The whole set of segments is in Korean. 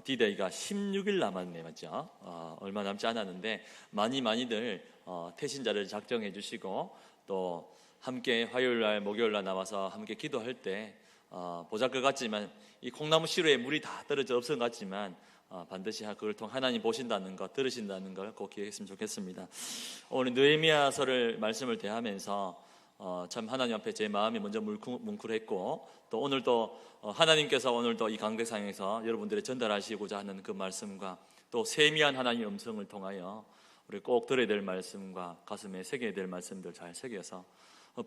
D-Day가 16일 남았네, 맞죠? 얼마 남지 않았는데 많이들 태신자를 작정해 주시고 또 함께 화요일날 목요일날 나와서 함께 기도할 때 보잘 것 같지만 이 콩나무 시루에 물이 다 떨어져 없은 것 같지만 반드시 그걸 통해 하나님 보신다는 것, 들으신다는 걸 꼭 기억했으면 좋겠습니다. 오늘 느헤미야서를 말씀을 대하면서 참 하나님 앞에 제 마음이 먼저 뭉클했고 또 오늘도 하나님께서 오늘도 이 강대상에서 여러분들이 전달하시고자 하는 그 말씀과 또 세미한 하나님의 음성을 통하여 우리 꼭 들어야 될 말씀과 가슴에 새겨야 될 말씀들 잘 새겨서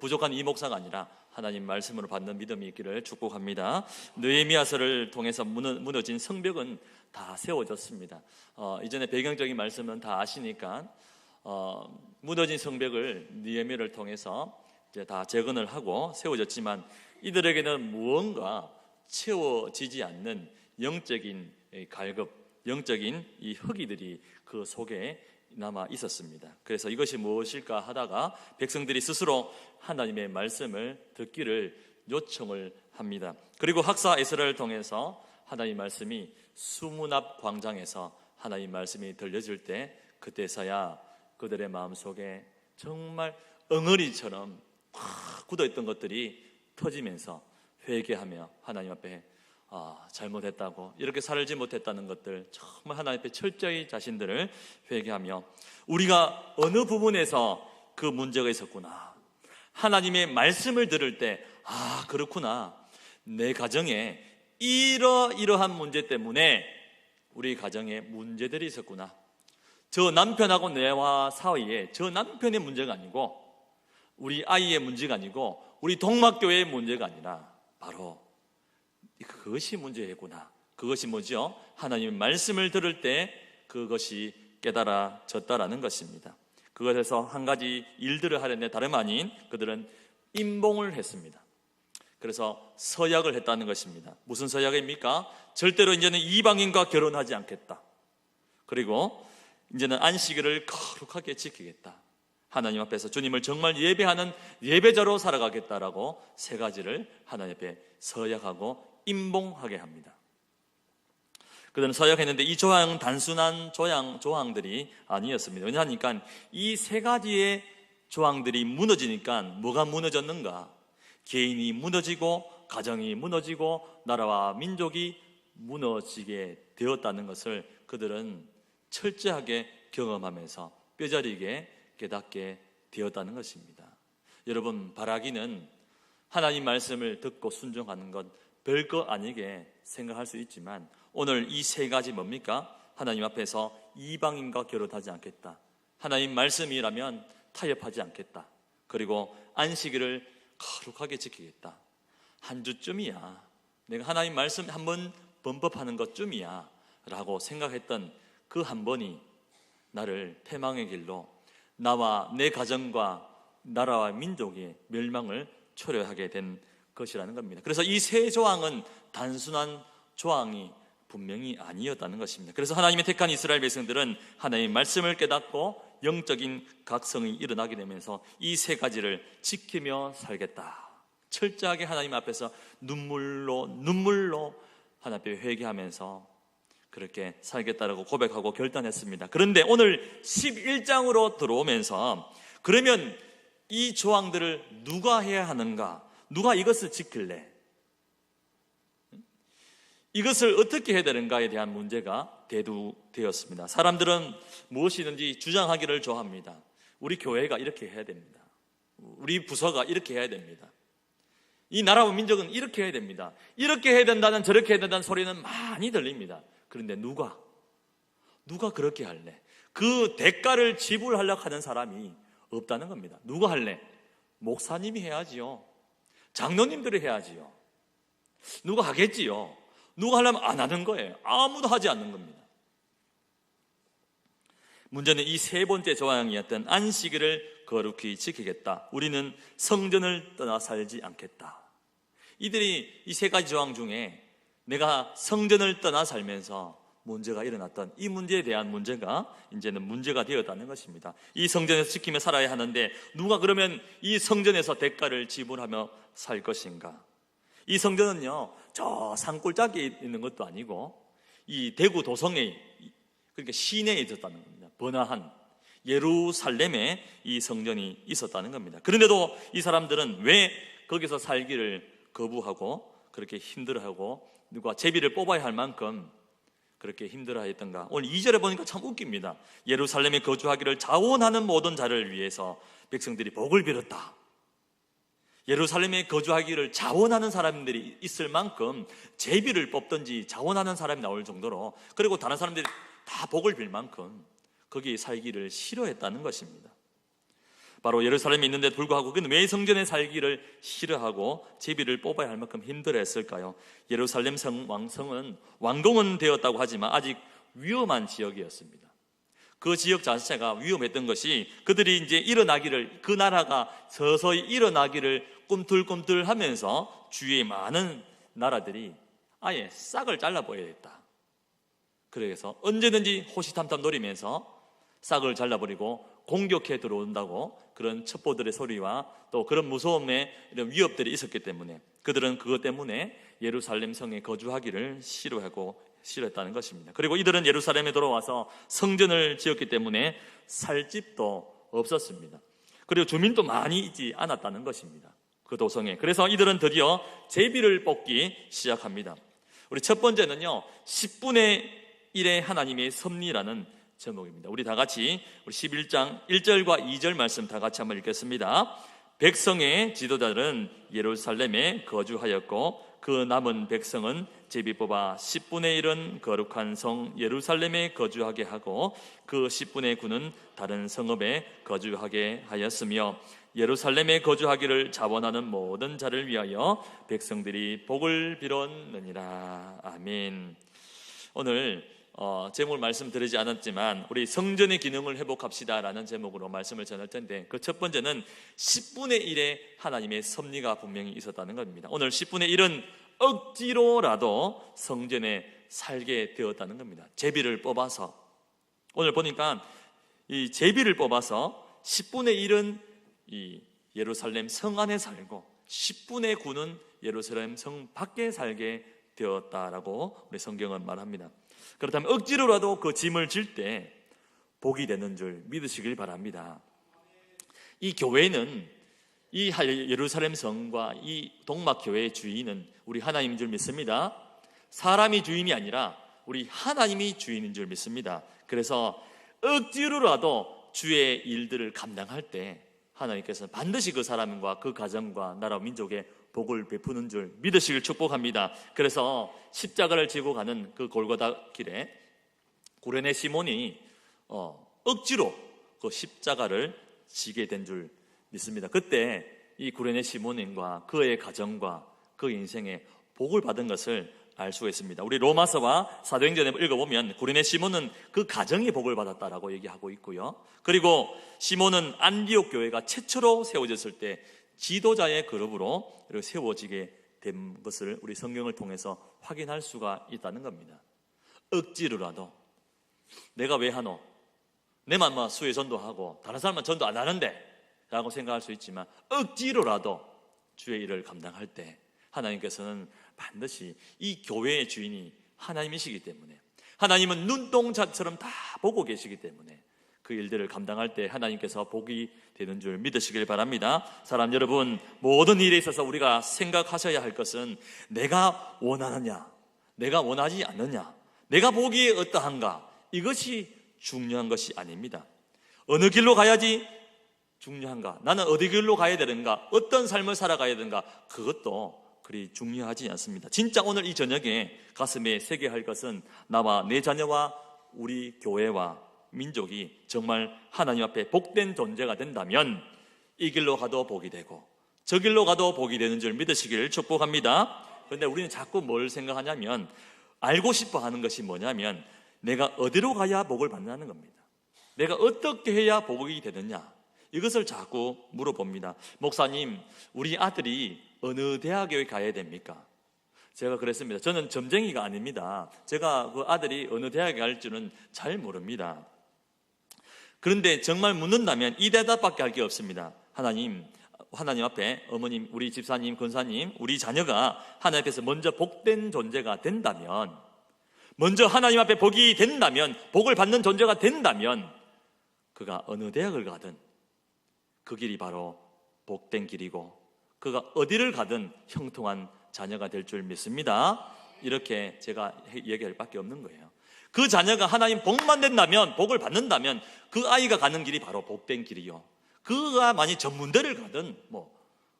부족한 이 목사가 아니라 하나님 말씀으로 받는 믿음이 있기를 축복합니다. 느헤미야서를 통해서 무너진 성벽은 다 세워졌습니다. 이전에 배경적인 말씀은 다 아시니까 무너진 성벽을 느헤미야를 통해서 이제 다 재건을 하고 세워졌지만 이들에게는 무언가 채워지지 않는 영적인 갈급, 영적인 이 흙이들이 그 속에 남아 있었습니다. 그래서 이것이 무엇일까 하다가 백성들이 스스로 하나님의 말씀을 듣기를 요청을 합니다. 그리고 학사 에스라를 통해서 하나님 말씀이 수문 앞 광장에서 하나님 말씀이 들려질 때 그때서야 그들의 마음속에 정말 엉어리처럼 굳어있던 것들이 터지면서 회개하며 하나님 앞에 잘못했다고, 이렇게 살지 못했다는 것들 정말 하나님 앞에 철저히 자신들을 회개하며 우리가 어느 부분에서 그 문제가 있었구나, 하나님의 말씀을 들을 때 그렇구나, 내 가정에 이러이러한 문제 때문에 우리 가정에 문제들이 있었구나, 저 남편하고 내와 사이에 저 남편의 문제가 아니고 우리 아이의 문제가 아니고 우리 동막교회의 문제가 아니라 바로 그것이 문제구나. 그것이 뭐죠? 하나님의 말씀을 들을 때 그것이 깨달아졌다라는 것입니다. 그것에서 한 가지 일들을 하려는데 다름 아닌 그들은 임봉을 했습니다. 그래서 서약을 했다는 것입니다. 무슨 서약입니까? 절대로 이제는 이방인과 결혼하지 않겠다. 그리고 이제는 안식일을 거룩하게 지키겠다. 하나님 앞에서 주님을 정말 예배하는 예배자로 살아가겠다라고 세 가지를 하나님 앞에 서약하고 임봉하게 합니다. 그들은 서약했는데 이 조항은 단순한 조항들이 아니었습니다. 왜냐하니까 이 세 가지의 조항들이 무너지니까 뭐가 무너졌는가? 개인이 무너지고 가정이 무너지고 나라와 민족이 무너지게 되었다는 것을 그들은 철저하게 경험하면서 뼈저리게 깨닫게 되었다는 것입니다. 여러분, 바라기는 하나님 말씀을 듣고 순종하는 것 별거 아니게 생각할 수 있지만 오늘 이 세 가지 뭡니까? 하나님 앞에서 이방인과 결혼하지 않겠다, 하나님 말씀이라면 타협하지 않겠다, 그리고 안식일을 거룩하게 지키겠다. 한 주쯤이야, 내가 하나님 말씀 한번 범법하는 것쯤이야 라고 생각했던 그 한 번이 나를 패망의 길로, 나와 내 가정과 나라와 민족의 멸망을 초래하게 된 것이라는 겁니다. 그래서 이 세 조항은 단순한 조항이 분명히 아니었다는 것입니다. 그래서 하나님의 택한 이스라엘 백성들은 하나님의 말씀을 깨닫고 영적인 각성이 일어나게 되면서 이 세 가지를 지키며 살겠다, 철저하게 하나님 앞에서 눈물로 하나님 앞에 회개하면서 그렇게 살겠다라고 고백하고 결단했습니다. 그런데 오늘 11장으로 들어오면서 그러면 이 조항들을 누가 해야 하는가? 누가 이것을 지킬래? 이것을 어떻게 해야 되는가에 대한 문제가 대두되었습니다. 사람들은 무엇이든지 주장하기를 좋아합니다. 우리 교회가 이렇게 해야 됩니다. 우리 부서가 이렇게 해야 됩니다. 이 나라와 민족은 이렇게 해야 됩니다. 이렇게 해야 된다는, 저렇게 해야 된다는 소리는 많이 들립니다. 그런데 누가 그렇게 할래? 그 대가를 지불하려고 하는 사람이 없다는 겁니다. 누가 할래? 목사님이 해야지요. 장로님들이 해야지요. 누가 하겠지요. 누가 하려면 안 하는 거예요. 아무도 하지 않는 겁니다. 문제는 이 세 번째 조항이었던 안식일을 거룩히 지키겠다, 우리는 성전을 떠나 살지 않겠다. 이들이 이 세 가지 조항 중에 내가 성전을 떠나 살면서 문제가 일어났던 이 문제에 대한 문제가 이제는 문제가 되었다는 것입니다. 이 성전에서 지키며 살아야 하는데 누가 그러면 이 성전에서 대가를 지불하며 살 것인가? 이 성전은요, 저 산골짜기에 있는 것도 아니고 이 대구 도성에, 그러니까 시내에 있었다는 겁니다. 번화한 예루살렘에 이 성전이 있었다는 겁니다. 그런데도 이 사람들은 왜 거기서 살기를 거부하고 그렇게 힘들어하고 누가 제비를 뽑아야 할 만큼 그렇게 힘들어했던가? 오늘 2절에 보니까 참 웃깁니다. 예루살렘에 거주하기를 자원하는 모든 자를 위해서 백성들이 복을 빌었다. 예루살렘에 거주하기를 자원하는 사람들이 있을 만큼 제비를 뽑든지 자원하는 사람이 나올 정도로, 그리고 다른 사람들이 다 복을 빌 만큼 거기에 살기를 싫어했다는 것입니다. 바로 예루살렘에 있는데도 불구하고 그는 왜 성전에 살기를 싫어하고 제비를 뽑아야 할 만큼 힘들어했을까요? 예루살렘 왕성은 완공은 되었다고 하지만 아직 위험한 지역이었습니다. 그 지역 자체가 위험했던 것이 그들이 이제 일어나기를, 그 나라가 서서히 일어나기를 꿈틀꿈틀하면서 주위의 많은 나라들이 아예 싹을 잘라버려야겠다. 그래서 언제든지 호시탐탐 노리면서 싹을 잘라버리고 공격해 들어온다고 그런 첩보들의 소리와 또 그런 무서움의 이런 위협들이 있었기 때문에 그들은 그것 때문에 예루살렘 성에 거주하기를 싫어했다는 것입니다. 그리고 이들은 예루살렘에 돌아와서 성전을 지었기 때문에 살 집도 없었습니다. 그리고 주민도 많이 있지 않았다는 것입니다. 그 도성에. 그래서 이들은 드디어 제비를 뽑기 시작합니다. 우리 첫 번째는요, 10분의 1의 하나님의 섭리라는 제목입니다. 우리 다 같이 우리 11장 1절과 2절 말씀 다 같이 한번 읽겠습니다. 백성의 지도자들은 예루살렘에 거주하였고 그 남은 백성은 제비 뽑아 10분의 1은 거룩한 성 예루살렘에 거주하게 하고 그 10분의 9는 다른 성읍에 거주하게 하였으며 예루살렘에 거주하기를 자원하는 모든 자를 위하여 백성들이 복을 빌었느니라. 아멘. 오늘 제목을 말씀드리지 않았지만 우리 성전의 기능을 회복합시다라는 제목으로 말씀을 전할 텐데, 그 첫 번째는 10분의 1의 하나님의 섭리가 분명히 있었다는 겁니다. 오늘 10분의 1은 억지로라도 성전에 살게 되었다는 겁니다. 제비를 뽑아서, 오늘 보니까 이 제비를 뽑아서 10분의 1은 이 예루살렘 성 안에 살고 10분의 9는 예루살렘 성 밖에 살게 되었다라고 우리 성경은 말합니다. 그렇다면 억지로라도 그 짐을 질 때 복이 되는 줄 믿으시길 바랍니다. 이 교회는, 이 예루살렘 성과 이 동막교회의 주인은 우리 하나님인 줄 믿습니다. 사람이 주인이 아니라 우리 하나님이 주인인 줄 믿습니다. 그래서 억지로라도 주의 일들을 감당할 때 하나님께서는 반드시 그 사람과 그 가정과 나라 민족에 복을 베푸는 줄 믿으시길 축복합니다. 그래서 십자가를 지고 가는 그 골고다 길에 구레네 시몬이 억지로 그 십자가를 지게 된 줄 믿습니다. 그때 이 구레네 시몬과 그의 가정과 그 인생에 복을 받은 것을 알 수가 있습니다. 우리 로마서와 사도행전에 읽어보면 구레네 시몬은 그 가정이 복을 받았다라고 얘기하고 있고요. 그리고 시몬은 안디옥 교회가 최초로 세워졌을 때 지도자의 그룹으로 세워지게 된 것을 우리 성경을 통해서 확인할 수가 있다는 겁니다. 억지로라도 내가 왜 하노? 내만 뭐 수혜 전도하고 다른 사람은 전도 안 하는데 라고 생각할 수 있지만 억지로라도 주의 일을 감당할 때 하나님께서는 반드시 이 교회의 주인이 하나님이시기 때문에, 하나님은 눈동자처럼 다 보고 계시기 때문에 그 일들을 감당할 때 하나님께서 복이 되는 줄 믿으시길 바랍니다. 사람 여러분, 모든 일에 있어서 우리가 생각하셔야 할 것은 내가 원하느냐, 내가 원하지 않느냐, 내가 보기에 어떠한가, 이것이 중요한 것이 아닙니다. 어느 길로 가야지 중요한가, 나는 어디 길로 가야 되는가, 어떤 삶을 살아가야 되는가, 그것도 그리 중요하지 않습니다. 진짜 오늘 이 저녁에 가슴에 새겨야 할 것은 나와 내 자녀와 우리 교회와 민족이 정말 하나님 앞에 복된 존재가 된다면 이 길로 가도 복이 되고 저 길로 가도 복이 되는 줄 믿으시기를 축복합니다. 그런데 우리는 자꾸 뭘 생각하냐면, 알고 싶어 하는 것이 뭐냐면 내가 어디로 가야 복을 받는다는 겁니다. 내가 어떻게 해야 복이 되느냐, 이것을 자꾸 물어봅니다. 목사님, 우리 아들이 어느 대학에 가야 됩니까? 제가 그랬습니다. 저는 점쟁이가 아닙니다. 제가 그 아들이 어느 대학에 갈 줄은 잘 모릅니다. 그런데 정말 묻는다면 이 대답밖에 할 게 없습니다. 하나님 앞에 어머님, 우리 집사님, 권사님, 우리 자녀가 하나님 앞에서 먼저 복된 존재가 된다면 먼저 하나님 앞에 복이 된다면, 복을 받는 존재가 된다면 그가 어느 대학을 가든 그 길이 바로 복된 길이고, 그가 어디를 가든 형통한 자녀가 될 줄 믿습니다. 이렇게 제가 얘기할 밖에 없는 거예요. 그 자녀가 하나님 복만 된다면, 복을 받는다면 그 아이가 가는 길이 바로 복된 길이요, 그가 만약 전문대를 가든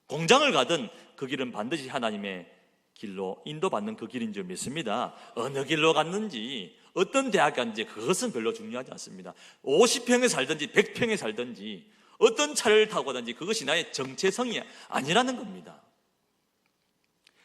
공장을 가든 그 길은 반드시 하나님의 길로 인도받는 그 길인 줄 믿습니다. 어느 길로 갔는지, 어떤 대학 갔는지 그것은 별로 중요하지 않습니다. 50평에 살든지 100평에 살든지 어떤 차를 타고 가든지 그것이 나의 정체성이 아니라는 겁니다.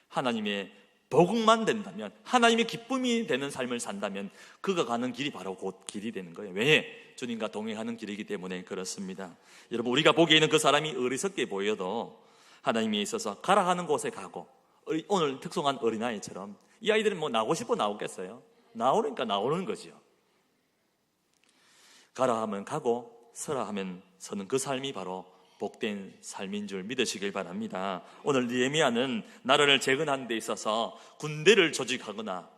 하나님의 복만 된다면, 하나님의 기쁨이 되는 삶을 산다면 그가 가는 길이 바로 곧 길이 되는 거예요. 왜? 주님과 동행하는 길이기 때문에 그렇습니다. 여러분, 우리가 보기에는 그 사람이 어리석게 보여도 하나님이 있어서 가라 하는 곳에 가고, 오늘 특송한 어린아이처럼 이 아이들은 나오고 싶어 나오겠어요? 나오니까 나오는 거지요. 가라 하면 가고 서라 하면 서는 그 삶이 바로 복된 삶인 줄 믿으시길 바랍니다. 오늘 느헤미야는 나라를 재건하는 데 있어서 군대를 조직하거나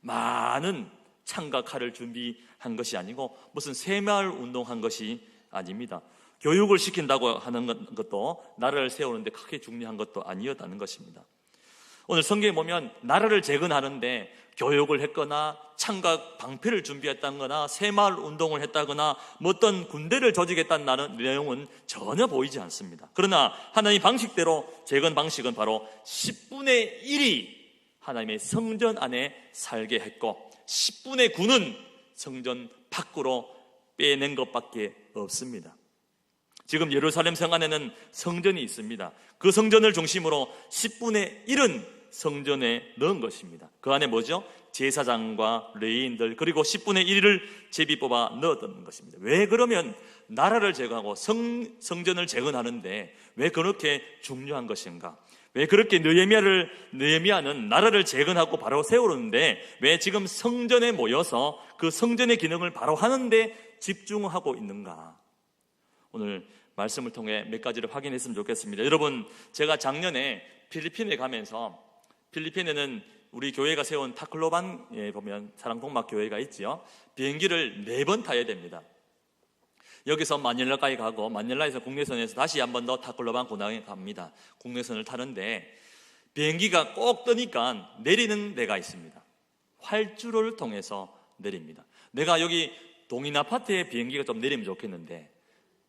많은 창과 칼을 준비한 것이 아니고 무슨 새마을 운동한 것이 아닙니다. 교육을 시킨다고 하는 것도 나라를 세우는데 크게 중요한 것도 아니었다는 것입니다. 오늘 성경에 보면 나라를 재건하는데 교육을 했거나 창과 방패를 준비했다거나 새마을 운동을 했다거나 어떤 군대를 조직했다는 내용은 전혀 보이지 않습니다. 그러나 하나님 방식대로 재건 방식은 바로 10분의 1이 하나님의 성전 안에 살게 했고 10분의 9는 성전 밖으로 빼낸 것밖에 없습니다. 지금 예루살렘 성 안에는 성전이 있습니다. 그 성전을 중심으로 10분의 1은 성전에 넣은 것입니다. 그 안에 뭐죠? 제사장과 레위인들, 그리고 10분의 1을 제비 뽑아 넣었던 것입니다. 왜 그러면 나라를 재건하고 성전을 재건하는데 왜 그렇게 중요한 것인가? 왜 그렇게 느헤미야는 나라를 재건하고 바로 세우는데 왜 지금 성전에 모여서 그 성전의 기능을 바로 하는데 집중하고 있는가? 오늘 말씀을 통해 몇 가지를 확인했으면 좋겠습니다. 여러분, 제가 작년에 필리핀에 가면서, 필리핀에는 우리 교회가 세운 타클로반에 보면 사랑통막 교회가 있지요. 비행기를 4번 타야 됩니다. 여기서 마닐라까지 가고 마닐라에서 국내선에서 다시 한 번 더 타클로반 공항에 갑니다. 국내선을 타는데 비행기가 꼭 뜨니까 내리는 데가 있습니다. 활주로를 통해서 내립니다. 내가 여기 동인 아파트에 비행기가 좀 내리면 좋겠는데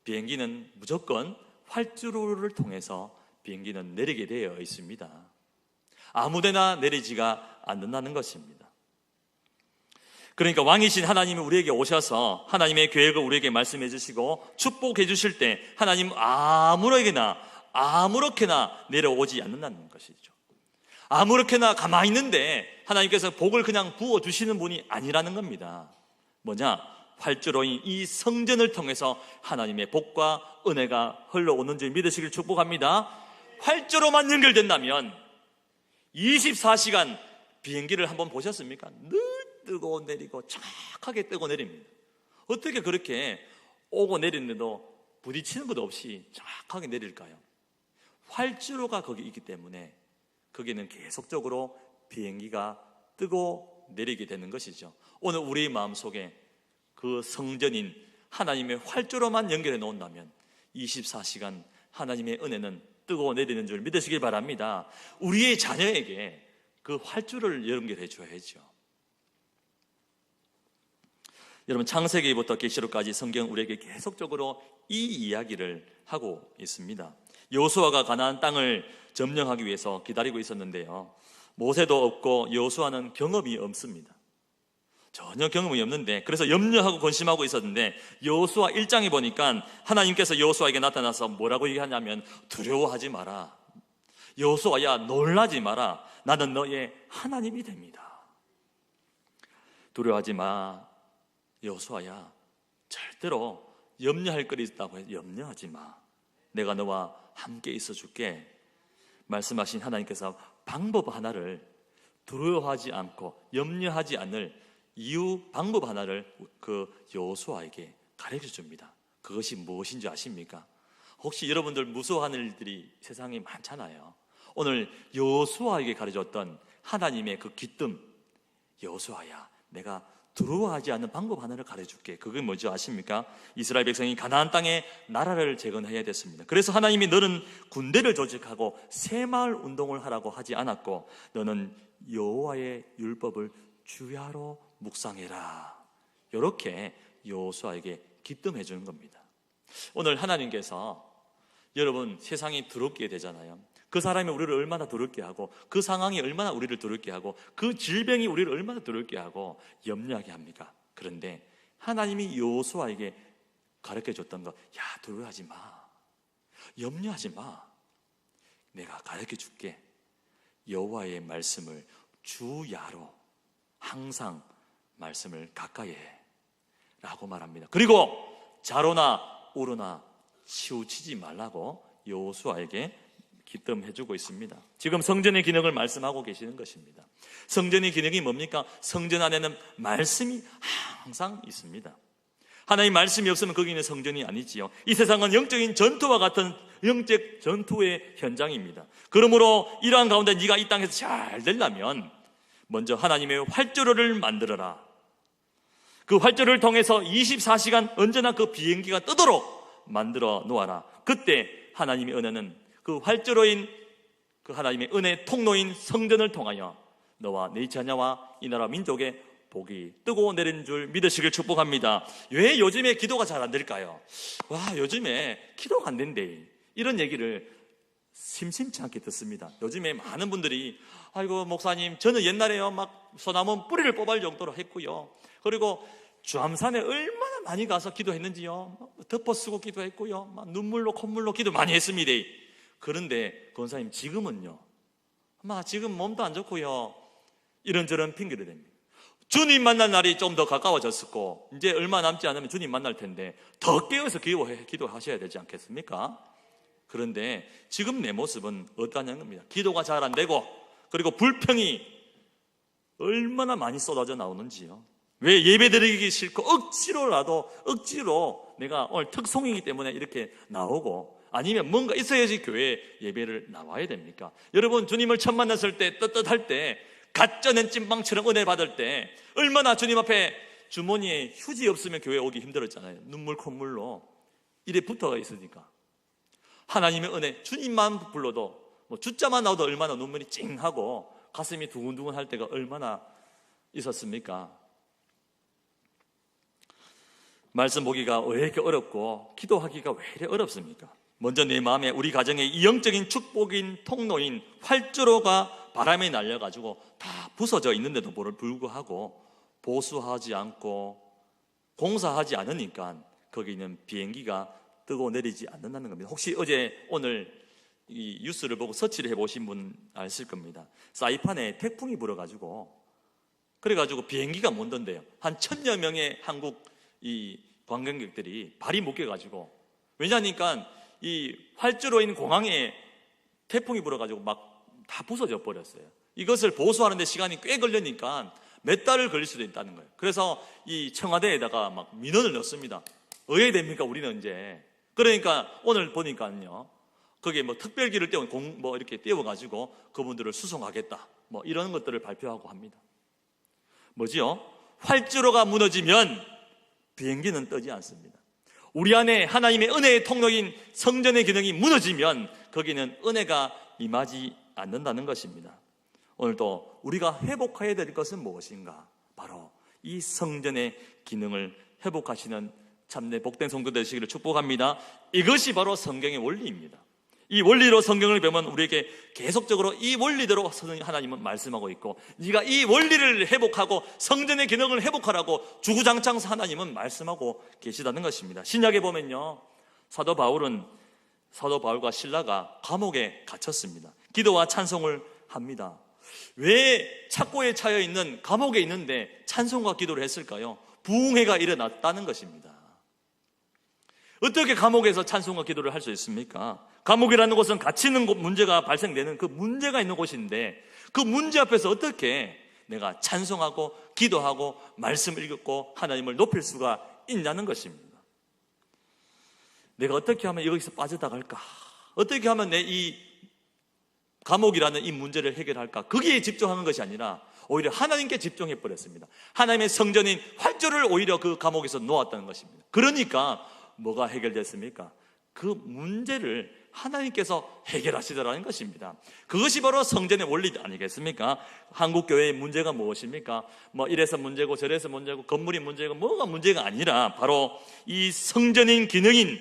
비행기는 무조건 활주로를 통해서 비행기는 내리게 되어 있습니다. 아무데나 내리지가 않는다는 것입니다. 그러니까 왕이신 하나님이 우리에게 오셔서 하나님의 계획을 우리에게 말씀해 주시고 축복해 주실 때 하나님 아무렇게나 내려오지 않는다는 것이죠. 아무렇게나 가만히 있는데 하나님께서 복을 그냥 부어주시는 분이 아니라는 겁니다. 뭐냐? 활주로인 이 성전을 통해서 하나님의 복과 은혜가 흘러오는 줄 믿으시길 축복합니다. 활주로만 연결된다면 24시간 비행기를 한번 보셨습니까? 늘 뜨고 내리고 정확하게 뜨고 내립니다. 어떻게 그렇게 오고 내리는데도 부딪히는 것도 없이 정확하게 내릴까요? 활주로가 거기 있기 때문에 거기는 계속적으로 비행기가 뜨고 내리게 되는 것이죠. 오늘 우리 마음속에 그 성전인 하나님의 활주로만 연결해 놓는다면 24시간 하나님의 은혜는 뜨고 내리는 줄 믿으시길 바랍니다. 우리의 자녀에게 그 활주로를 연결해 줘야죠. 여러분, 창세기부터 계시록까지 성경 우리에게 계속적으로 이 이야기를 하고 있습니다. 여호수아가 가나안 땅을 점령하기 위해서 기다리고 있었는데요, 모세도 없고 여호수아는 경험이 없습니다. 전혀 경험이 없는데, 그래서 염려하고 근심하고 있었는데 여호수아 1장에 보니까 하나님께서 여호수아에게 나타나서 뭐라고 얘기하냐면 두려워하지 마라, 여호수아야 놀라지 마라, 나는 너의 하나님이 됩니다. 두려워하지 마, 여호수아야, 절대로 염려할 것이 있다고 해서 염려하지 마, 내가 너와 함께 있어 줄게 말씀하신 하나님께서 방법 하나를, 두려워하지 않고 염려하지 않을 이유 방법 하나를 그 여호수아에게 가르쳐 줍니다. 그것이 무엇인지 아십니까? 혹시 여러분들 무서워하는 일들이 세상에 많잖아요. 오늘 여호수아에게 가르쳐줬던 하나님의 그 기쁨, 여호수아야 내가 두려워하지 않는 방법 하나를 가르쳐줄게. 그게 뭐죠? 아십니까? 이스라엘 백성이 가나안 땅에 나라를 재건해야 됐습니다. 그래서 하나님이 너는 군대를 조직하고 새마을 운동을 하라고 하지 않았고, 너는 여호와의 율법을 주야로 묵상해라. 이렇게 여호수아에게 기뜸해 주는 겁니다. 오늘 하나님께서 여러분 세상이 더럽게 되잖아요. 그 사람이 우리를 얼마나 더럽게 하고, 그 상황이 얼마나 우리를 더럽게 하고, 그 질병이 우리를 얼마나 더럽게 하고 염려하게 합니까? 그런데 하나님이 여호수아에게 가르쳐줬던 거, 야, 두려워하지 마, 염려하지 마, 내가 가르쳐줄게. 여호와의 말씀을 주야로 항상 말씀을 가까이 해 라고 말합니다. 그리고 좌로나 우로나 치우치지 말라고 여호수아에게 기뜸해주고 있습니다. 지금 성전의 기능을 말씀하고 계시는 것입니다. 성전의 기능이 뭡니까? 성전 안에는 말씀이 항상 있습니다. 하나님 말씀이 없으면 거기는 성전이 아니지요. 이 세상은 영적인 전투와 같은 영적 전투의 현장입니다. 그러므로 이러한 가운데 네가 이 땅에서 잘 되려면 먼저 하나님의 활주로를 만들어라. 그 활주로를 통해서 24시간 언제나 그 비행기가 뜨도록 만들어 놓아라. 그때 하나님의 은혜는 그 활주로인 그 하나님의 은혜 통로인 성전을 통하여 너와 네 자녀와 이 나라 민족의 복이 뜨고 내리는 줄 믿으시길 축복합니다. 왜 요즘에 기도가 잘 안 될까요? 와, 요즘에 기도가 안 된대, 이런 얘기를 심심치 않게 듣습니다. 요즘에 많은 분들이 아이고 목사님, 저는 옛날에요 막 소나무 뿌리를 뽑을 정도로 했고요, 그리고 주암산에 얼마나 많이 가서 기도했는지요, 덮어쓰고 기도했고요, 막 눈물로 콧물로 기도 많이 했습니다. 그런데 권사님 지금은요, 지금 몸도 안 좋고요, 이런저런 핑계를 댑니다. 주님 만날 날이 좀 더 가까워졌었고 이제 얼마 남지 않으면 주님 만날 텐데 더 깨어서 기도하셔야 되지 않겠습니까? 그런데 지금 내 모습은 어떠냐는 겁니다. 기도가 잘 안 되고, 그리고 불평이 얼마나 많이 쏟아져 나오는지요. 왜 예배드리기 싫고 억지로 내가 오늘 특송이기 때문에 이렇게 나오고, 아니면 뭔가 있어야지 교회에 예배를 나와야 됩니까? 여러분, 주님을 처음 만났을 때 떳떳할 때, 가짜낸 찐빵처럼 은혜 받을 때 얼마나 주님 앞에 주머니에 휴지 없으면 교회 오기 힘들었잖아요. 눈물 콧물로 이래 붙어 있으니까. 하나님의 은혜, 주님만 불러도 주자만 나오도 얼마나 눈물이 찡하고 가슴이 두근두근 할 때가 얼마나 있었습니까? 말씀 보기가 왜 이렇게 어렵고 기도하기가 왜 이렇게 어렵습니까? 먼저 내 마음에 우리 가정에 이 영적인 축복인 통로인 활주로가 바람에 날려가지고 다 부서져 있는데도 불구하고 보수하지 않고 공사하지 않으니까 거기 있는 비행기가 뜨고 내리지 않는다는 겁니다. 혹시 어제 오늘 이 뉴스를 보고 서치를 해보신 분 아실 겁니다. 사이판에 태풍이 불어가지고 그래가지고 비행기가 못 던데요. 한 1000여 명의 한국 이 관광객들이 발이 묶여가지고, 왜냐니까 이 활주로인 공항에 태풍이 불어가지고 막 다 부서져 버렸어요. 이것을 보수하는데 시간이 꽤 걸리니까 몇 달을 걸릴 수도 있다는 거예요. 그래서 이 청와대에다가 막 민원을 넣습니다. 왜 됩니까 우리는 이제. 그러니까 오늘 보니까요, 거기에 뭐 특별기를 이렇게 띄워가지고 그분들을 수송하겠다, 뭐 이런 것들을 발표하고 합니다. 뭐지요? 활주로가 무너지면 비행기는 뜨지 않습니다. 우리 안에 하나님의 은혜의 통로인 성전의 기능이 무너지면 거기는 은혜가 임하지 않는다는 것입니다. 오늘도 우리가 회복해야 될 것은 무엇인가? 바로 이 성전의 기능을 회복하시는 참내 복된 성도 되시기를 축복합니다. 이것이 바로 성경의 원리입니다. 이 원리로 성경을 배우면 우리에게 계속적으로 이 원리대로 하나님은 말씀하고 있고, 네가 이 원리를 회복하고 성전의 기능을 회복하라고 주구장창 하나님은 말씀하고 계시다는 것입니다. 신약에 보면요, 사도 바울과 실라가 감옥에 갇혔습니다. 기도와 찬송을 합니다. 왜 착고에 차여 있는 감옥에 있는데 찬송과 기도를 했을까요? 부흥회가 일어났다는 것입니다. 어떻게 감옥에서 찬송과 기도를 할 수 있습니까? 감옥이라는 곳은 갇히는 문제가 발생되는 그 문제가 있는 곳인데, 그 문제 앞에서 어떻게 내가 찬송하고 기도하고 말씀을 읽고 하나님을 높일 수가 있냐는 것입니다. 내가 어떻게 하면 여기서 빠져나갈까? 어떻게 하면 내 이 감옥이라는 이 문제를 해결할까? 거기에 집중하는 것이 아니라 오히려 하나님께 집중해 버렸습니다. 하나님의 성전인 활주를 오히려 그 감옥에서 놓았다는 것입니다. 그러니까 뭐가 해결됐습니까? 그 문제를 하나님께서 해결하시더라는 것입니다. 그것이 바로 성전의 원리 아니겠습니까? 한국교회의 문제가 무엇입니까? 뭐 이래서 문제고 저래서 문제고 건물이 문제고 뭐가 문제가 아니라 바로 이 성전인 기능인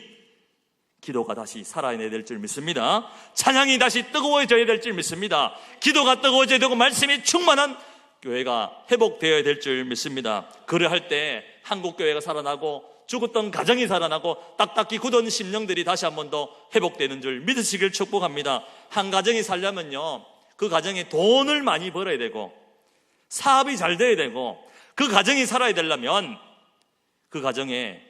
기도가 다시 살아내야 될 줄 믿습니다. 찬양이 다시 뜨거워져야 될 줄 믿습니다. 기도가 뜨거워져야 되고 말씀이 충만한 교회가 회복되어야 될 줄 믿습니다. 그를 할 때 한국교회가 살아나고 죽었던 가정이 살아나고 딱딱히 굳은 심령들이 다시 한 번 더 회복되는 줄 믿으시길 축복합니다. 한 가정이 살려면요, 그 가정에 돈을 많이 벌어야 되고 사업이 잘 돼야 되고 그 가정이 살아야 되려면 그 가정에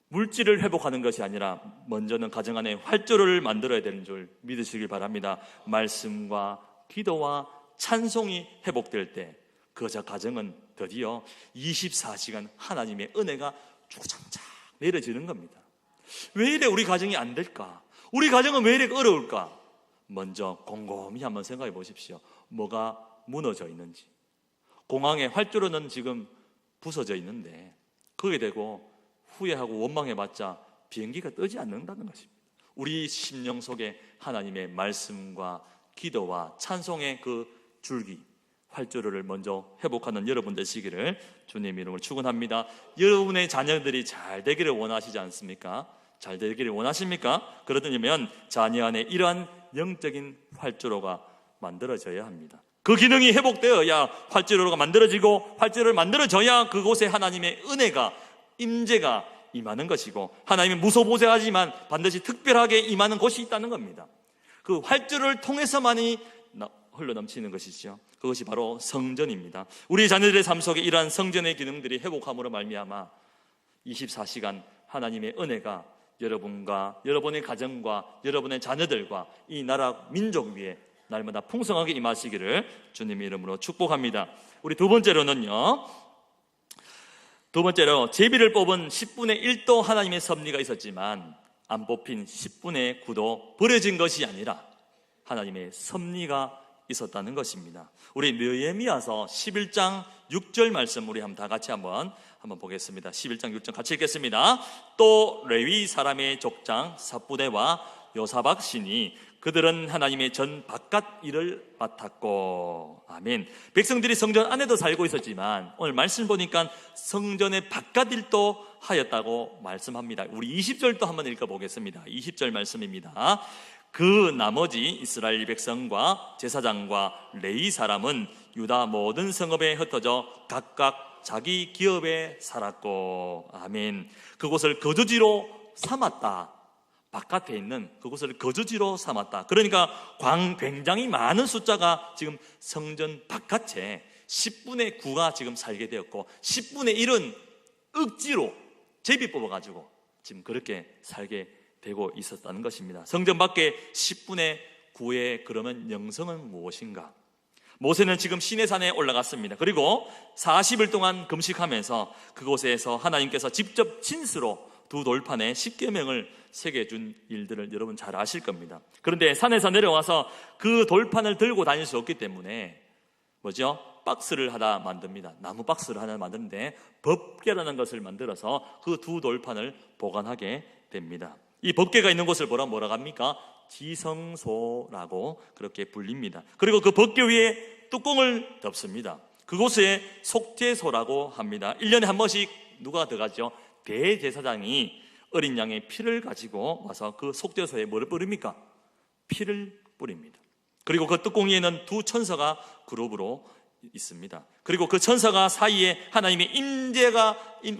물질을 회복하는 것이 아니라 먼저는 가정 안에 활주로를 만들어야 되는 줄 믿으시길 바랍니다. 말씀과 기도와 찬송이 회복될 때 그 가정은 드디어 24시간 하나님의 은혜가 주구장창 내려지는 겁니다. 왜 이래 우리 가정이 안 될까? 우리 가정은 왜 이렇게 어려울까? 먼저 곰곰이 한번 생각해 보십시오. 뭐가 무너져 있는지. 공항의 활주로는 지금 부서져 있는데 거기에 대고 후회하고 원망해봤자 비행기가 뜨지 않는다는 것입니다. 우리 심령 속에 하나님의 말씀과 기도와 찬송의 그 줄기, 활주로를 먼저 회복하는 여러분 되시기를 주님 이름으로 축원합니다. 여러분의 자녀들이 잘 되기를 원하시지 않습니까? 잘 되기를 원하십니까? 그러려면 자녀 안에 이러한 영적인 활주로가 만들어져야 합니다. 그 기능이 회복되어야 활주로가 만들어지고 활주로를 만들어져야 그곳에 하나님의 은혜가 임재가 임하는 것이고 하나님은 무소보세하지만 반드시 특별하게 임하는 곳이 있다는 겁니다. 그 활주로를 통해서만이 흘러넘치는 것이죠. 그것이 바로 성전입니다. 우리 자녀들의 삶 속에 이러한 성전의 기능들이 회복함으로 말미암아 24시간 하나님의 은혜가 여러분과 여러분의 가정과 여러분의 자녀들과 이 나라 민족 위에 날마다 풍성하게 임하시기를 주님의 이름으로 축복합니다. 우리 두 번째로 제비를 뽑은 10분의 1도 하나님의 섭리가 있었지만 안 뽑힌 10분의 9도 버려진 것이 아니라 하나님의 섭리가 있었다는 것입니다. 우리 느헤미야서 11장 6절 말씀 우리 다 같이 한번 보겠습니다. 11장 6절 같이 읽겠습니다. 또 레위 사람의 족장 삽부대와 요사박 신이 그들은 하나님의 전 바깥 일을 맡았고. 아멘. 백성들이 성전 안에도 살고 있었지만 오늘 말씀 보니까 성전의 바깥 일도 하였다고 말씀합니다. 우리 20절도 한번 읽어보겠습니다. 20절 말씀입니다. 그 나머지 이스라엘 백성과 제사장과 레위 사람은 유다 모든 성읍에 흩어져 각각 자기 기업에 살았고. 아멘. 그곳을 거주지로 삼았다. 바깥에 있는 그곳을 거주지로 삼았다. 그러니까 굉장히 많은 숫자가 지금 성전 바깥에 10분의 9가 지금 살게 되었고 10분의 1은 억지로 제비 뽑아가지고 지금 그렇게 살게 되고 있었다는 것입니다. 성전 밖에 10분의 9의 그러면 영성은 무엇인가? 모세는 지금 시내산에 올라갔습니다. 그리고 40일 동안 금식하면서 그곳에서 하나님께서 직접 진수로 두 돌판에 십계명을 새겨준 일들을 여러분 잘 아실 겁니다. 그런데 산에서 내려와서 그 돌판을 들고 다닐 수 없기 때문에 박스를 하나 만듭니다. 나무 박스를 하나 만드는데 법궤라는 것을 만들어서 그 두 돌판을 보관하게 됩니다. 이 법궤가 있는 곳을 뭐라고 합니까? 지성소라고 그렇게 불립니다. 그리고 그 법궤 위에 뚜껑을 덮습니다. 그곳에 속죄소라고 합니다. 1년에 한 번씩 누가 들어가죠? 대제사장이 어린 양의 피를 가지고 와서 그 속죄소에 뭐를 뿌립니까? 피를 뿌립니다. 그리고 그 뚜껑 위에는 두 천사가 그룹으로 있습니다. 그리고 그 천사가 사이에 하나님의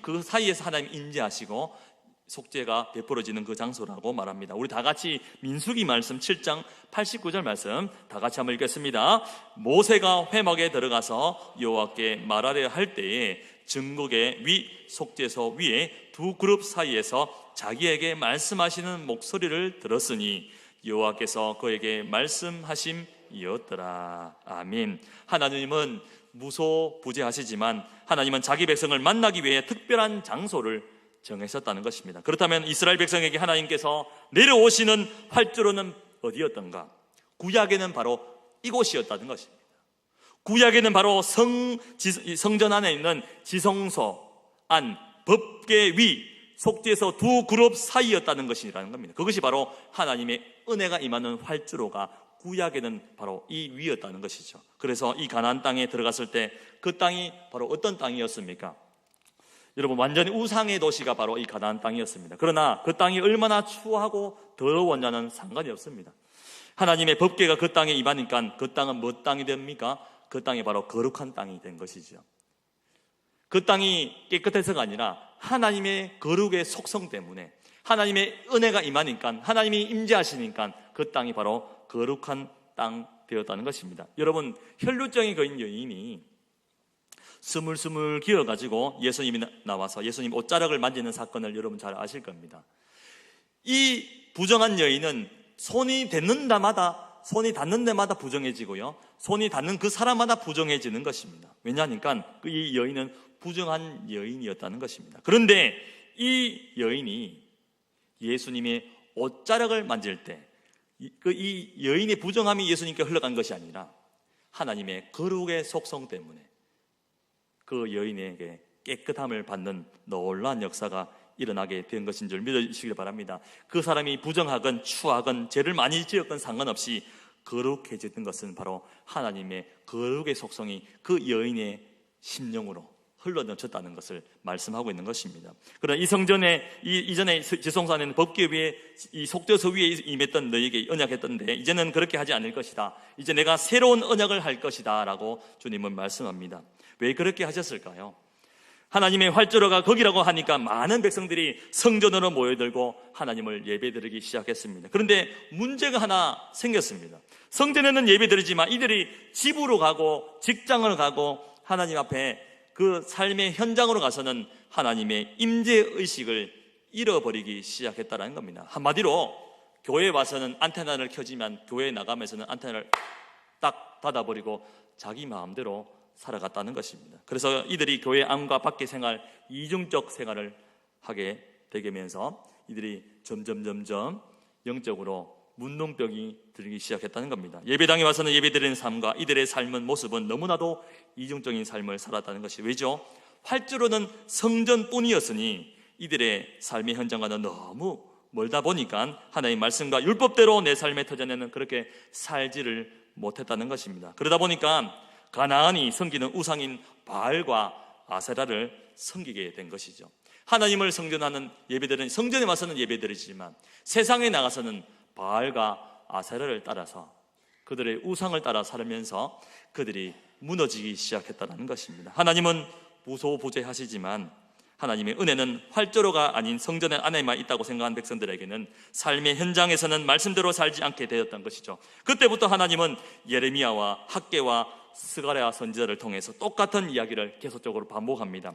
그 사이에서 하나님 임재하시고 속죄가 베풀어지는 그 장소라고 말합니다. 우리 다 같이 민수기 말씀 7장 89절 말씀 다 같이 한번 읽겠습니다. 모세가 회막에 들어가서 여호와께 말하려 할 때에 증거의 위 속죄소 위에 두 그룹 사이에서 자기에게 말씀하시는 목소리를 들었으니 여호와께서 그에게 말씀하심이었더라. 아멘. 하나님은 무소부재하시지만 하나님은 자기 백성을 만나기 위해 특별한 장소를 정하셨다는 것입니다. 그렇다면 이스라엘 백성에게 하나님께서 내려오시는 활주로는 어디였던가? 구약에는 바로 이곳이었다는 것입니다. 구약에는 바로 성전 안에 있는 지성소 안, 법궤 위, 속죄소 두 그룹 사이였다는 것이라는 겁니다. 그것이 바로 하나님의 은혜가 임하는 활주로가 구약에는 바로 이 위였다는 것이죠. 그래서 이 가나안 땅에 들어갔을 때 그 땅이 바로 어떤 땅이었습니까? 여러분, 완전히 우상의 도시가 바로 이 가나안 땅이었습니다. 그러나 그 땅이 얼마나 추하고 더러웠냐는 상관이 없습니다. 하나님의 법궤가 그 땅에 임하니까 그 땅은 뭐 땅이 됩니까? 그 땅이 바로 거룩한 땅이 된 것이죠. 그 땅이 깨끗해서가 아니라 하나님의 거룩의 속성 때문에, 하나님의 은혜가 임하니까, 하나님이 임재하시니까 그 땅이 바로 거룩한 땅 되었다는 것입니다. 여러분, 혈루증이 걸린 여인이 스물스물 기어가지고 예수님이 나와서 예수님 옷자락을 만지는 사건을 여러분 잘 아실 겁니다. 이 부정한 여인은 손이 닿는 데마다 부정해지고요, 손이 닿는 그 사람마다 부정해지는 것입니다. 왜냐하니까 이 여인은 부정한 여인이었다는 것입니다. 그런데 이 여인이 예수님의 옷자락을 만질 때 이 여인의 부정함이 예수님께 흘러간 것이 아니라 하나님의 거룩의 속성 때문에 그 여인에게 깨끗함을 받는 놀라운 역사가 일어나게 된 것인 줄 믿으시길 바랍니다. 그 사람이 부정하건 추하건 죄를 많이 지었건 상관없이 거룩해지던 것은 바로 하나님의 거룩의 속성이 그 여인의 심령으로 흘러넘쳤다는 것을 말씀하고 있는 것입니다. 그러나 이 성전에 이전에 지성소 안에는 법궤 위에 이 속죄소 위에 임했던 너에게 언약했던데 이제는 그렇게 하지 않을 것이다. 이제 내가 새로운 언약을 할 것이다 라고 주님은 말씀합니다. 왜 그렇게 하셨을까요? 하나님의 활주로가 거기라고 하니까 많은 백성들이 성전으로 모여들고 하나님을 예배드리기 시작했습니다. 그런데 문제가 하나 생겼습니다. 성전에는 예배드리지만 이들이 집으로 가고 직장을 가고 하나님 앞에 그 삶의 현장으로 가서는 하나님의 임재의식을 잃어버리기 시작했다는 겁니다. 한마디로 교회에 와서는 안테나를 켜지만 교회에 나가면서는 안테나를 딱 닫아버리고 자기 마음대로 살아갔다는 것입니다. 그래서 이들이 교회 안과 밖의 생활, 이중적 생활을 하게 되면서 이들이 점점 영적으로 문둥병이 들기 시작했다는 겁니다. 예배당에 와서는 예배드리는 삶과 이들의 삶은 모습은 너무나도 이중적인 삶을 살았다는 것이 왜죠? 활주로는 성전뿐이었으니 이들의 삶의 현장과는 너무 멀다 보니까 하나님의 말씀과 율법대로 내 삶의 터전에는 그렇게 살지를 못했다는 것입니다. 그러다 보니까 가나안이 섬기는 우상인 바알과 아세라를 섬기게 된 것이죠. 하나님을 성전하는 예배드리는 성전에 와서는 예배드리지만 세상에 나가서는 바알과 아세라를 따라서 그들의 우상을 따라 살면서 그들이 무너지기 시작했다는 것입니다. 하나님은 무소부재하시지만 하나님의 은혜는 활주로가 아닌 성전 안에만 있다고 생각한 백성들에게는 삶의 현장에서는 말씀대로 살지 않게 되었던 것이죠. 그때부터 하나님은 예레미야와 학개와 스가랴 선지자를 통해서 똑같은 이야기를 계속적으로 반복합니다.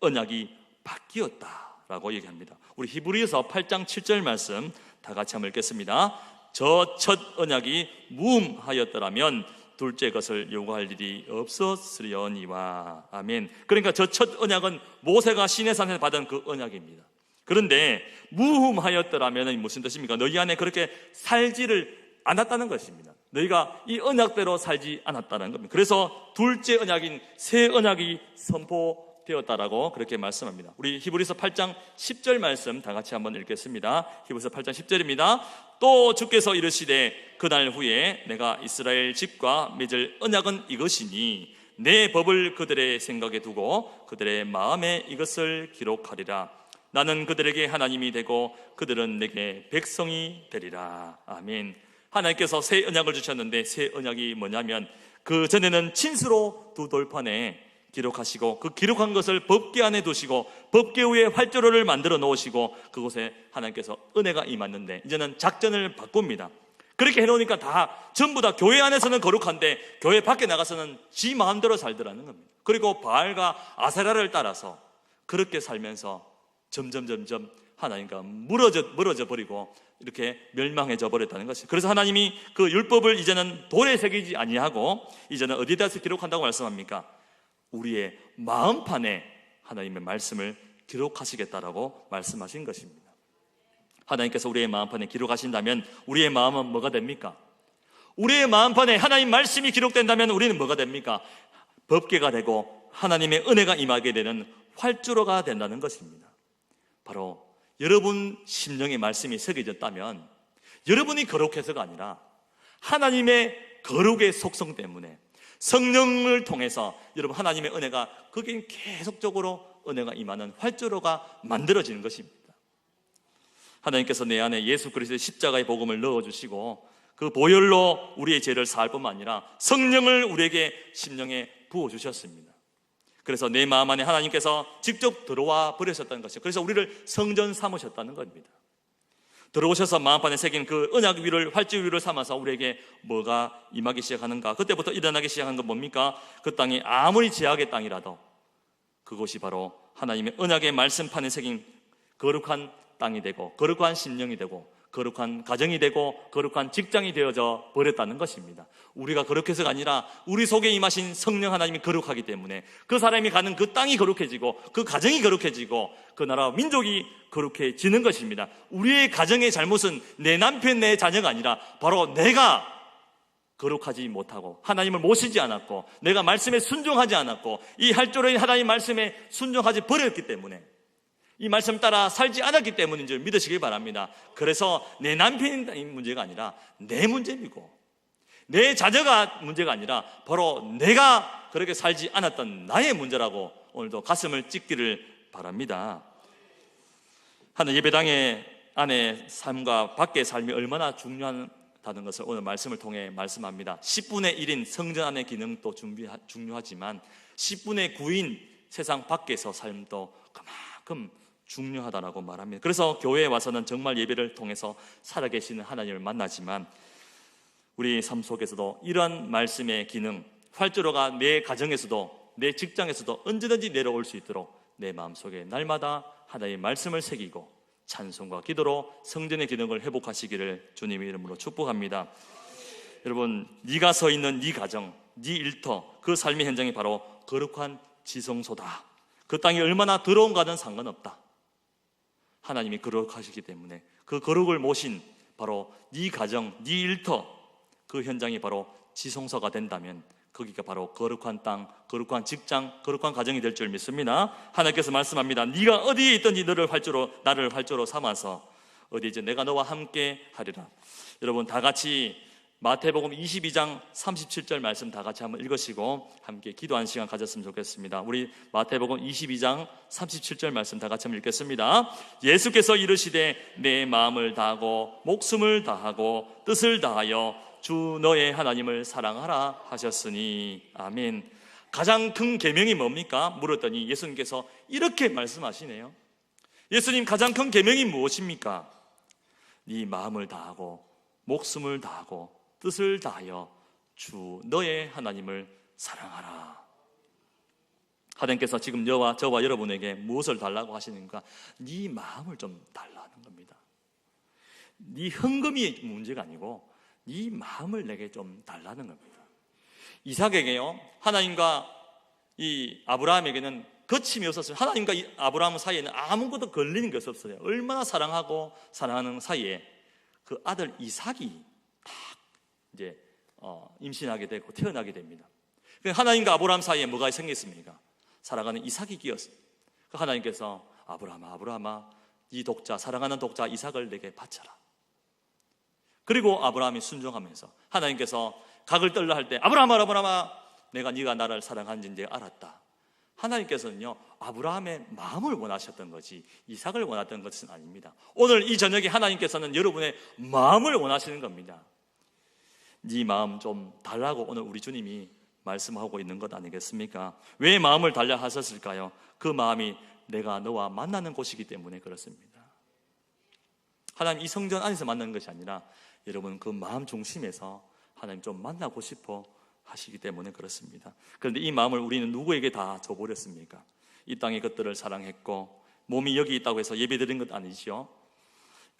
언약이 바뀌었다라고 얘기합니다. 우리 히브리서 8장 7절 말씀 다 같이 한번 읽겠습니다. 저 첫 언약이 무음하였더라면 둘째 것을 요구할 일이 없었으려니와. 아멘. 그러니까 저 첫 언약은 모세가 시내산에서 받은 그 언약입니다. 그런데 무음하였더라면 무슨 뜻입니까? 너희 안에 그렇게 살지를 않았다는 것입니다. 너희가 이 언약대로 살지 않았다는 겁니다. 그래서 둘째 언약인 새 언약이 선포되었다라고 그렇게 말씀합니다. 우리 히브리서 8장 10절 말씀 다 같이 한번 읽겠습니다. 히브리서 8장 10절입니다. 또 주께서 이르시되 그날 후에 내가 이스라엘 집과 맺을 언약은 이것이니 내 법을 그들의 생각에 두고 그들의 마음에 이것을 기록하리라. 나는 그들에게 하나님이 되고 그들은 내게 백성이 되리라. 아멘. 하나님께서 새 언약을 주셨는데 새 언약이 뭐냐면 그 전에는 친수로 두 돌판에 기록하시고 그 기록한 것을 법궤 안에 두시고 법궤 위에 활주로를 만들어 놓으시고 그곳에 하나님께서 은혜가 임했는데 이제는 작전을 바꿉니다. 그렇게 해놓으니까 다 전부 다 교회 안에서는 거룩한데 교회 밖에 나가서는 지 마음대로 살더라는 겁니다. 그리고 바알과 아세라를 따라서 그렇게 살면서 점점 하나님과 멀어져 버리고 이렇게 멸망해져 버렸다는 것이죠. 그래서 하나님이 그 율법을 이제는 돌에 새기지 아니하고 이제는 어디다 기록한다고 말씀합니까? 우리의 마음판에 하나님의 말씀을 기록하시겠다라고 말씀하신 것입니다. 하나님께서 우리의 마음판에 기록하신다면 우리의 마음은 뭐가 됩니까? 우리의 마음판에 하나님 말씀이 기록된다면 우리는 뭐가 됩니까? 법궤가 되고 하나님의 은혜가 임하게 되는 활주로가 된다는 것입니다. 바로 여러분 심령의 말씀이 새겨졌다면 여러분이 거룩해서가 아니라 하나님의 거룩의 속성 때문에 성령을 통해서 여러분 하나님의 은혜가 거기에 계속적으로 은혜가 임하는 활주로가 만들어지는 것입니다. 하나님께서 내 안에 예수 그리스도의 십자가의 복음을 넣어주시고 그 보혈로 우리의 죄를 사할 뿐만 아니라 성령을 우리에게 심령에 부어주셨습니다. 그래서 내 마음 안에 하나님께서 직접 들어와 버리셨다는 것이죠. 그래서 우리를 성전 삼으셨다는 겁니다. 들어오셔서 마음판에 새긴 그 언약 위를 활주 위를 삼아서 우리에게 뭐가 임하기 시작하는가? 그때부터 일어나기 시작한 건 뭡니까? 그 땅이 아무리 제약의 땅이라도 그곳이 바로 하나님의 언약의 말씀판에 새긴 거룩한 땅이 되고 거룩한 심령이 되고 거룩한 가정이 되고 거룩한 직장이 되어져 버렸다는 것입니다. 우리가 거룩해서가 아니라 우리 속에 임하신 성령 하나님이 거룩하기 때문에 그 사람이 가는 그 땅이 거룩해지고 그 가정이 거룩해지고 그 나라와 민족이 거룩해지는 것입니다. 우리의 가정의 잘못은 내 남편 내 자녀가 아니라 바로 내가 거룩하지 못하고 하나님을 모시지 않았고 내가 말씀에 순종하지 않았고 이 활주로인 하나님 말씀에 순종하지 버렸기 때문에 이 말씀 따라 살지 않았기 때문인 줄 믿으시길 바랍니다. 그래서 내 남편이 문제가 아니라 내 문제이고 내 자녀가 문제가 아니라 바로 내가 그렇게 살지 않았던 나의 문제라고 오늘도 가슴을 찢기를 바랍니다. 하늘 예배당의 안에 삶과 밖의 삶이 얼마나 중요하다는 것을 오늘 말씀을 통해 말씀합니다. 10분의 1인 성전 안의 기능도 중요하지만 10분의 9인 세상 밖에서 삶도 그만큼 중요하다라고 말합니다. 그래서 교회에 와서는 정말 예배를 통해서 살아계시는 하나님을 만나지만 우리 삶 속에서도 이러한 말씀의 기능, 활주로가 내 가정에서도 내 직장에서도 언제든지 내려올 수 있도록 내 마음속에 날마다 하나님의 말씀을 새기고 찬송과 기도로 성전의 기능을 회복하시기를 주님의 이름으로 축복합니다. 여러분, 네가 서 있는 네 가정, 네 일터, 그 삶의 현장이 바로 거룩한 지성소다. 그 땅이 얼마나 더러운가는 상관없다. 하나님이 거룩하시기 때문에 그 거룩을 모신 바로 네 가정, 네 일터, 그 현장이 바로 지성소가 된다면 거기가 바로 거룩한 땅, 거룩한 직장, 거룩한 가정이 될 줄 믿습니다. 하나님께서 말씀합니다. 네가 어디에 있든지 나를 활주로 삼아서 어디 이제 내가 너와 함께 하리라. 여러분 다 같이 마태복음 22장 37절 말씀 다 같이 한번 읽으시고 함께 기도하는 시간 가졌으면 좋겠습니다. 우리 마태복음 22장 37절 말씀 다 같이 한번 읽겠습니다. 예수께서 이르시되 내 마음을 다하고 목숨을 다하고 뜻을 다하여 주 너의 하나님을 사랑하라 하셨으니 아멘. 가장 큰 계명이 뭡니까? 물었더니 예수님께서 이렇게 말씀하시네요. 예수님 가장 큰 계명이 무엇입니까? 네 마음을 다하고 목숨을 다하고 뜻을 다하여 주 너의 하나님을 사랑하라. 하나님께서 지금 저와 여러분에게 무엇을 달라고 하시는가? 네 마음을 좀 달라는 겁니다. 네 헌금이 문제가 아니고 네 마음을 내게 좀 달라는 겁니다. 이삭에게요, 하나님과 이 아브라함에게는 거침이 없었어요. 하나님과 이 아브라함 사이에는 아무것도 걸리는 것이 없어요. 얼마나 사랑하고 사랑하는 사이에 그 아들 이삭이 딱 이제 임신하게 되고 태어나게 됩니다. 하나님과 아브라함 사이에 뭐가 생겼습니까? 살아가는 이삭이 끼었어요. 하나님께서 아브라함아, 이 독자, 사랑하는 독자 이삭을 내게 바쳐라. 그리고 아브라함이 순종하면서 하나님께서 각을 떨라 할 때 아브라함아, 네가 나를 사랑하는지 내가 알았다. 하나님께서는요, 아브라함의 마음을 원하셨던 거지 이삭을 원했던 것은 아닙니다. 오늘 이 저녁에 하나님께서는 여러분의 마음을 원하시는 겁니다. 네 마음 좀 달라고 오늘 우리 주님이 말씀하고 있는 것 아니겠습니까? 왜 마음을 달라 하셨을까요? 그 마음이 내가 너와 만나는 곳이기 때문에 그렇습니다. 하나님 이 성전 안에서 만나는 것이 아니라 여러분 그 마음 중심에서 하나님 좀 만나고 싶어 하시기 때문에 그렇습니다. 그런데 이 마음을 우리는 누구에게 다 줘버렸습니까? 이 땅의 것들을 사랑했고 몸이 여기 있다고 해서 예배드린 것 아니죠.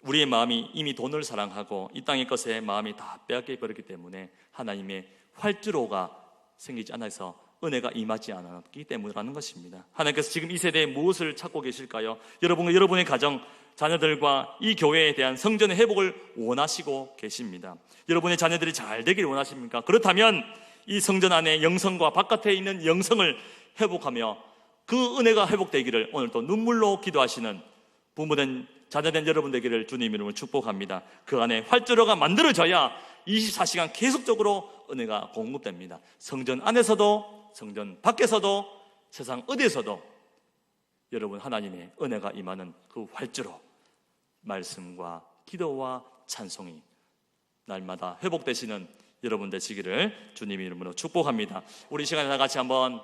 우리의 마음이 이미 돈을 사랑하고 이 땅의 것에 마음이 다 빼앗겨 버렸기 때문에 하나님의 활주로가 생기지 않아서 은혜가 임하지 않았기 때문이라는 것입니다. 하나님께서 지금 이 세대에 무엇을 찾고 계실까요? 여러분의 가정, 자녀들과 이 교회에 대한 성전의 회복을 원하시고 계십니다. 여러분의 자녀들이 잘 되기를 원하십니까? 그렇다면 이 성전 안에 영성과 바깥에 있는 영성을 회복하며 그 은혜가 회복되기를 오늘 또 눈물로 기도하시는 부모된 자녀된 여러분 되기를 주님 이름으로 축복합니다. 그 안에 활주로가 만들어져야 24시간 계속적으로 은혜가 공급됩니다. 성전 안에서도 성전 밖에서도 세상 어디에서도 여러분 하나님의 은혜가 임하는 그 활주로, 말씀과 기도와 찬송이 날마다 회복되시는 여러분 되시기를 주님 이름으로 축복합니다. 우리 시간에 다 같이 한번